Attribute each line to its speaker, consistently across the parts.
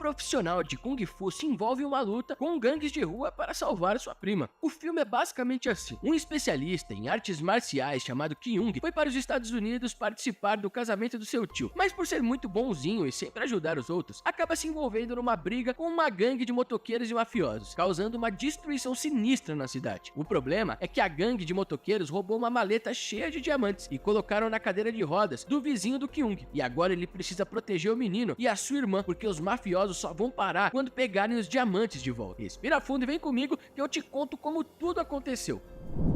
Speaker 1: profissional de Kung Fu se envolve em uma luta com gangues de rua para salvar sua prima. O filme é basicamente assim. Um especialista em artes marciais chamado Kyung foi para os Estados Unidos participar do casamento do seu tio, mas por ser muito bonzinho e sempre ajudar os outros, acaba se envolvendo numa briga com uma gangue de motoqueiros e mafiosos, causando uma destruição sinistra na cidade. O problema é que a gangue de motoqueiros roubou uma maleta cheia de diamantes e colocaram na cadeira de rodas do vizinho do Kyung, e agora ele precisa proteger o menino e a sua irmã, porque os mafiosos só vão parar quando pegarem os diamantes de volta. Respira fundo e vem comigo que eu te conto como tudo aconteceu.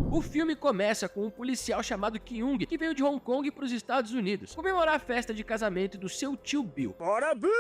Speaker 1: O filme começa com um policial chamado Kyung, que veio de Hong Kong para os Estados Unidos comemorar a festa de casamento do seu tio Bill. Bora, Bill!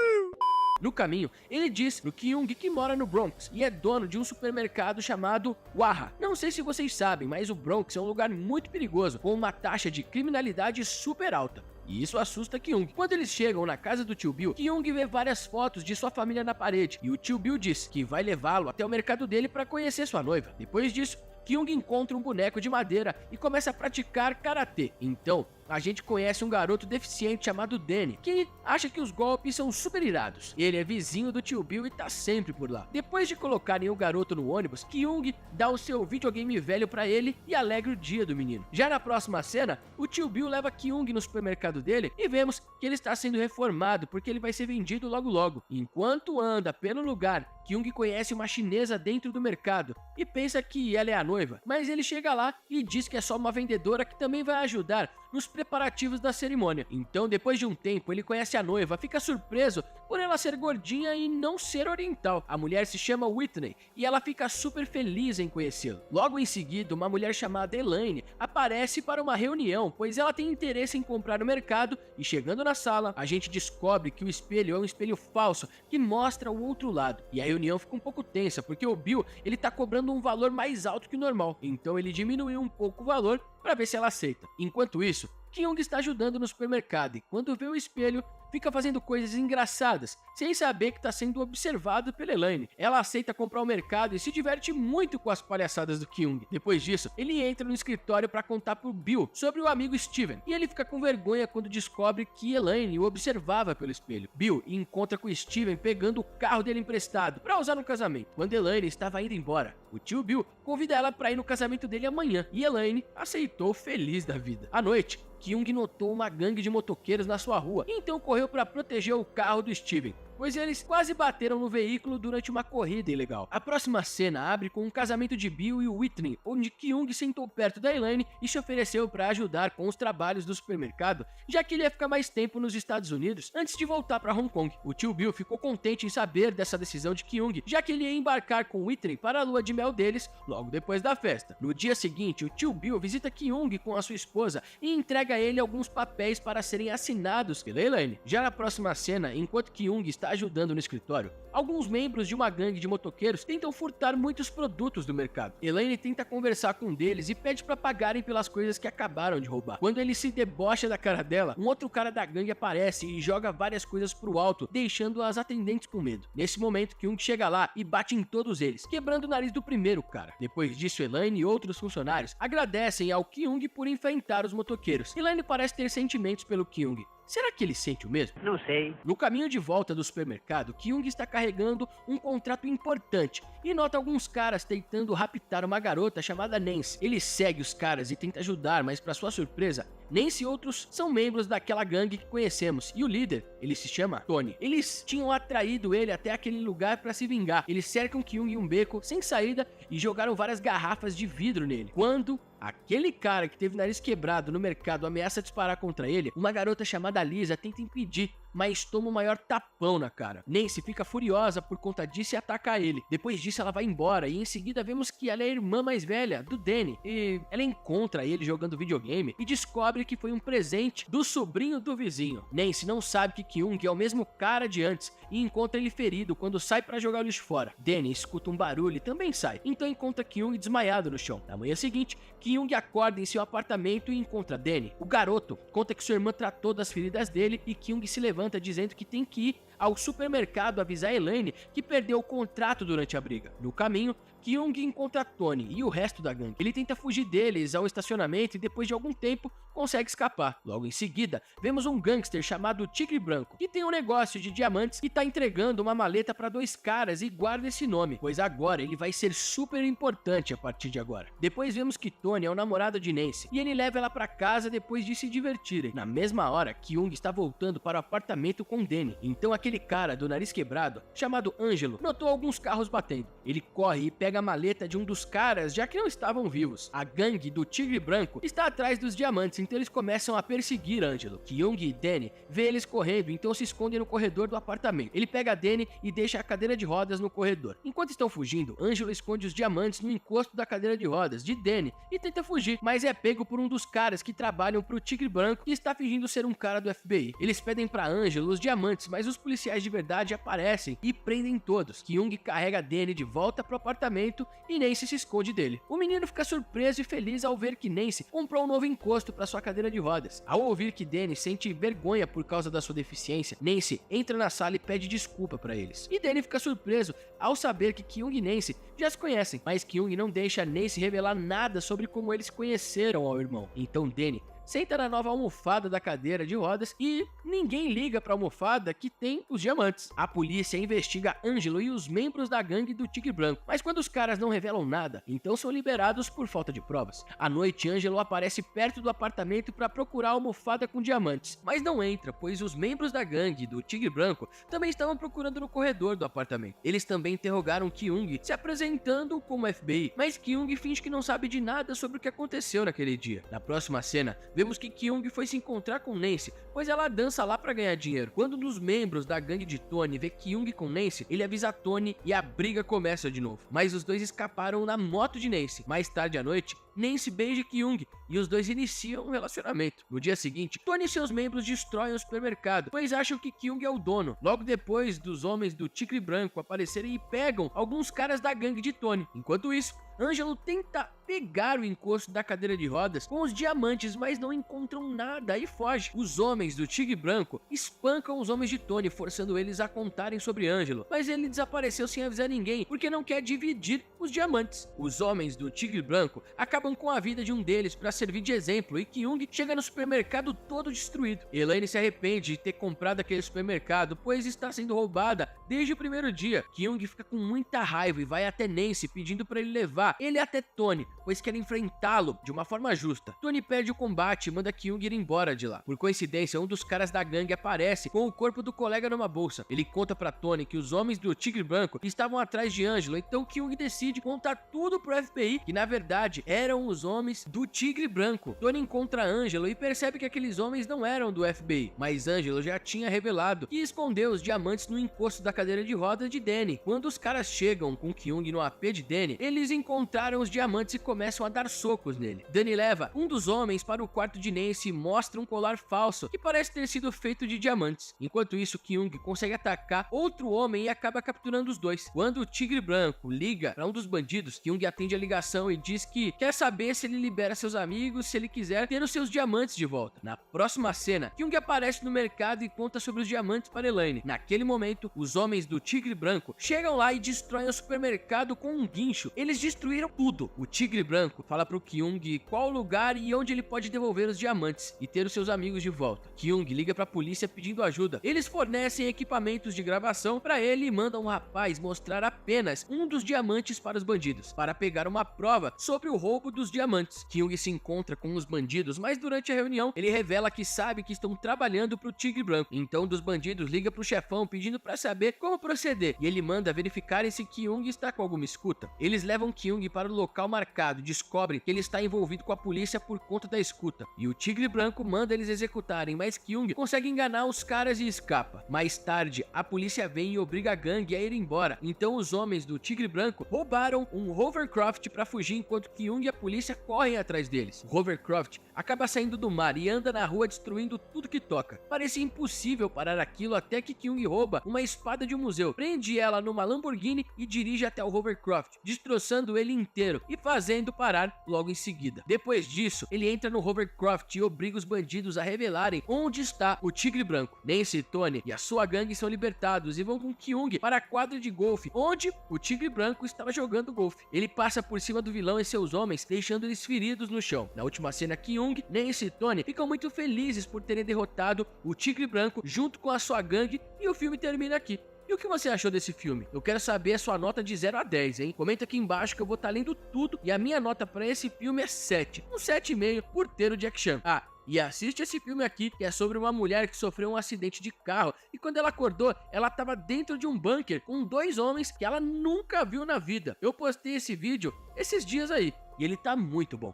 Speaker 1: No caminho, ele diz pro Kyung que mora no Bronx e é dono de um supermercado chamado Waha. Não sei se vocês sabem, mas o Bronx é um lugar muito perigoso, com uma taxa de criminalidade super alta. E isso assusta Kyung. Quando eles chegam na casa do tio Bill, Kyung vê várias fotos de sua família na parede, e o tio Bill diz que vai levá-lo até o mercado dele para conhecer sua noiva. Depois disso, Kyung encontra um boneco de madeira e começa a praticar karatê. Então, a gente conhece um garoto deficiente chamado Danny, que acha que os golpes são super irados. Ele é vizinho do tio Bill e tá sempre por lá. Depois de colocarem o garoto no ônibus, Kyung dá o seu videogame velho pra ele e alegra o dia do menino. Já na próxima cena, o tio Bill leva Kyung no supermercado dele e vemos que ele está sendo reformado porque ele vai ser vendido logo logo. Enquanto anda pelo lugar, Kyung conhece uma chinesa dentro do mercado e pensa que ela é a noiva, mas ele chega lá e diz que é só uma vendedora que também vai ajudar nos preparativos da cerimônia. Então, depois de um tempo, ele conhece a noiva, fica surpreso por ela ser gordinha e não ser oriental. A mulher se chama Whitney e ela fica super feliz em conhecê-lo. Logo em seguida, uma mulher chamada Elaine aparece para uma reunião, pois ela tem interesse em comprar no mercado, e chegando na sala, a gente descobre que o espelho é um espelho falso que mostra o outro lado. E a reunião fica um pouco tensa, porque o Bill, ele tá cobrando um valor mais alto que o normal, então ele diminuiu um pouco o valor para ver se ela aceita. Enquanto isso, Kyung está ajudando no supermercado e quando vê o espelho, fica fazendo coisas engraçadas, sem saber que está sendo observado pela Elaine. Ela aceita comprar o mercado e se diverte muito com as palhaçadas do Kyung. Depois disso, ele entra no escritório para contar pro Bill sobre o amigo Steven, e ele fica com vergonha quando descobre que Elaine o observava pelo espelho. Bill encontra com Steven pegando o carro dele emprestado para usar no casamento. Quando Elaine estava indo embora, o tio Bill convida ela para ir no casamento dele amanhã, e Elaine aceitou feliz da vida. À noite, Kyung notou uma gangue de motoqueiros na sua rua, e então correu para proteger o carro do Steven, pois eles quase bateram no veículo durante uma corrida ilegal. A próxima cena abre com um casamento de Bill e Whitney, onde Kyung sentou perto da Elaine e se ofereceu para ajudar com os trabalhos do supermercado, já que ele ia ficar mais tempo nos Estados Unidos antes de voltar para Hong Kong. O tio Bill ficou contente em saber dessa decisão de Kyung, já que ele ia embarcar com Whitney para a lua de mel deles logo depois da festa. No dia seguinte, o tio Bill visita Kyung com a sua esposa e entrega a ele alguns papéis para serem assinados pela Elaine. Já na próxima cena, enquanto Kyung está ajudando no escritório, alguns membros de uma gangue de motoqueiros tentam furtar muitos produtos do mercado. Elaine tenta conversar com um deles e pede para pagarem pelas coisas que acabaram de roubar. Quando ele se debocha da cara dela, um outro cara da gangue aparece e joga várias coisas pro alto, deixando as atendentes com medo. Nesse momento, Kyung chega lá e bate em todos eles, quebrando o nariz do primeiro cara. Depois disso, Elaine e outros funcionários agradecem ao Kyung por enfrentar os motoqueiros. Elaine parece ter sentimentos pelo Kyung. Será que ele sente o mesmo?
Speaker 2: Não sei.
Speaker 1: No caminho de volta do supermercado, Kyung está carregando um contrato importante e nota alguns caras tentando raptar uma garota chamada Nancy. Ele segue os caras e tenta ajudar, mas para sua surpresa, Nancy e outros são membros daquela gangue que conhecemos, e o líder, ele se chama Tony. Eles tinham atraído ele até aquele lugar para se vingar. Eles cercam Kyung em um beco sem saída e jogaram várias garrafas de vidro nele. Quando aquele cara que teve o nariz quebrado no mercado ameaça disparar contra ele, uma garota chamada Lisa tenta impedir, mas toma o maior tapão na cara. Nancy fica furiosa por conta disso e ataca ele. Depois disso ela vai embora e em seguida vemos que ela é a irmã mais velha do Danny, e ela encontra ele jogando videogame e descobre que foi um presente do sobrinho do vizinho. Nancy não sabe que Kyung é o mesmo cara de antes e encontra ele ferido quando sai para jogar o lixo fora. Danny escuta um barulho e também sai, então encontra Kyung desmaiado no chão. Na manhã seguinte, Kyung acorda em seu apartamento e encontra Danny. O garoto conta que sua irmã tratou das feridas dele e Kyung se levanta dizendo que tem que ir ao supermercado avisar Elaine que perdeu o contrato durante a briga. No caminho, Kyung encontra Tony e o resto da gangue. Ele tenta fugir deles ao estacionamento e depois de algum tempo consegue escapar. Logo em seguida, vemos um gangster chamado Tigre Branco, que tem um negócio de diamantes e tá entregando uma maleta para 2 caras e guarda esse nome, pois agora ele vai ser super importante a partir de agora. Depois vemos que Tony é o namorado de Nancy e ele leva ela para casa depois de se divertirem. Na mesma hora, Kyung está voltando para o apartamento com Danny. Então aquele cara do nariz quebrado, chamado Angelo, notou alguns carros batendo. Ele corre e pega a maleta de um dos caras, já que não estavam vivos. A gangue do Tigre Branco está atrás dos diamantes, então eles começam a perseguir Angelo. Kyung e Danny vê eles correndo, então se escondem no corredor do apartamento. Ele pega a Danny e deixa a cadeira de rodas no corredor. Enquanto estão fugindo, Angelo esconde os diamantes no encosto da cadeira de rodas de Danny e tenta fugir, mas é pego por um dos caras que trabalham pro Tigre Branco e está fingindo ser um cara do FBI. Eles pedem para Angelo os diamantes, mas os policiais de verdade aparecem e prendem todos. Kyung carrega Danny de volta pro apartamento e Nancy se esconde dele. O menino fica surpreso e feliz ao ver que Nancy comprou um novo encosto para sua cadeira de rodas. Ao ouvir que Danny sente vergonha por causa da sua deficiência, Nancy entra na sala e pede desculpa para eles. E Danny fica surpreso ao saber que Kyung e Nancy já se conhecem, mas Kyung não deixa Nancy revelar nada sobre como eles conheceram ao irmão. Então Danny senta na nova almofada da cadeira de rodas e ninguém liga para a almofada que tem os diamantes. A polícia investiga Angelo e os membros da gangue do Tigre Branco, mas quando os caras não revelam nada, então são liberados por falta de provas. À noite, Angelo aparece perto do apartamento para procurar a almofada com diamantes, mas não entra, pois os membros da gangue do Tigre Branco também estavam procurando no corredor do apartamento. Eles também interrogaram Kyung, se apresentando como FBI, mas Kyung finge que não sabe de nada sobre o que aconteceu naquele dia. Na próxima cena, vemos que Kyung foi se encontrar com Nancy, pois ela dança lá para ganhar dinheiro. Quando um dos membros da gangue de Tony vê Kyung com Nancy, ele avisa Tony e a briga começa de novo. Mas os dois escaparam na moto de Nancy. Mais tarde à noite, Nancy beija Kyung e os dois iniciam um relacionamento. No dia seguinte, Tony e seus membros destroem o supermercado, pois acham que Kyung é o dono. Logo depois dos homens do Tigre Branco aparecerem e pegam alguns caras da gangue de Tony. Enquanto isso, Angelo tenta pegar o encosto da cadeira de rodas com os diamantes, mas não encontram nada e foge. Os homens do Tigre Branco espancam os homens de Tony, forçando eles a contarem sobre Angelo, mas ele desapareceu sem avisar ninguém, porque não quer dividir os diamantes. Os homens do Tigre Branco acabam com a vida de um deles para servir de exemplo, e Kyung chega no supermercado todo destruído. Elaine se arrepende de ter comprado aquele supermercado, pois está sendo roubada desde o primeiro dia. Kyung fica com muita raiva e vai até Nancy pedindo para ele levar ele até Tony, pois quer enfrentá-lo de uma forma justa. Tony perde o combate e manda Kyung ir embora de lá. Por coincidência, um dos caras da gangue aparece com o corpo do colega numa bolsa. Ele conta pra Tony que os homens do Tigre Branco estavam atrás de Angelo, então Kyung decide contar tudo pro FBI, que na verdade eram os homens do Tigre Branco. Tony encontra Angelo e percebe que aqueles homens não eram do FBI, mas Angelo já tinha revelado que escondeu os diamantes no encosto da cadeira de rodas de Danny. Quando os caras chegam com Kyung no AP de Danny, eles encontraram os diamantes e começam a dar socos nele. Danny leva um dos homens para o quarto de Nancy e mostra um colar falso que parece ter sido feito de diamantes. Enquanto isso, Kyung consegue atacar outro homem e acaba capturando os dois. Quando o Tigre Branco liga para um dos bandidos, Kyung atende a ligação e diz que quer saber se ele libera seus amigos, se ele quiser ter os seus diamantes de volta. Na próxima cena, Kyung aparece no mercado e conta sobre os diamantes para Elaine. Naquele momento, os homens do Tigre Branco chegam lá e destroem o supermercado com um guincho. Eles destruíram tudo. O Tigre Branco fala pro Kyung qual lugar e onde ele pode devolver os diamantes e ter os seus amigos de volta. Kyung liga pra polícia pedindo ajuda. Eles fornecem equipamentos de gravação para ele e mandam um rapaz mostrar apenas um dos diamantes para os bandidos, para pegar uma prova sobre o roubo dos diamantes. Kyung se encontra com os bandidos, mas durante a reunião ele revela que sabe que estão trabalhando pro Tigre Branco. Então um dos bandidos liga pro chefão pedindo para saber como proceder e ele manda verificarem se Kyung está com alguma escuta. Eles levam Kyung para o local marcado e descobrem que ele está envolvido com a polícia por conta da escuta. E o Tigre Branco manda eles executarem, mas Kyung consegue enganar os caras e escapa. Mais tarde, a polícia vem e obriga a gangue a ir embora. Então os homens do Tigre Branco roubaram um hovercraft para fugir enquanto Kyung e a polícia correm atrás deles. O Hovercroft acaba saindo do mar e anda na rua destruindo tudo que toca. Parecia impossível parar aquilo até que Kyung rouba uma espada de um museu, prende ela numa Lamborghini e dirige até o Hovercroft, destroçando ele inteiro e fazendo parar logo em seguida. Depois disso, ele entra no Hovercroft e obriga os bandidos a revelarem onde está o Tigre Branco. Nancy, Tony e a sua gangue são libertados e vão com Kyung para a quadra de golfe, onde o Tigre Branco estava jogando golfe. Ele passa por cima do vilão e seus homens, deixando eles feridos no chão. Na última cena, Kyung, Nancy e Tony ficam muito felizes por terem derrotado o Tigre Branco junto com a sua gangue e o filme termina aqui. E o que você achou desse filme? Eu quero saber a sua nota de 0 a 10, hein? Comenta aqui embaixo que eu vou estar lendo tudo e a minha nota para esse filme é 7. Um 7,5 por ter o Jack Chan. Ah, e assiste esse filme aqui, que é sobre uma mulher que sofreu um acidente de carro e quando ela acordou, ela estava dentro de um bunker com 2 homens que ela nunca viu na vida. Eu postei esse vídeo esses dias aí e ele tá muito bom.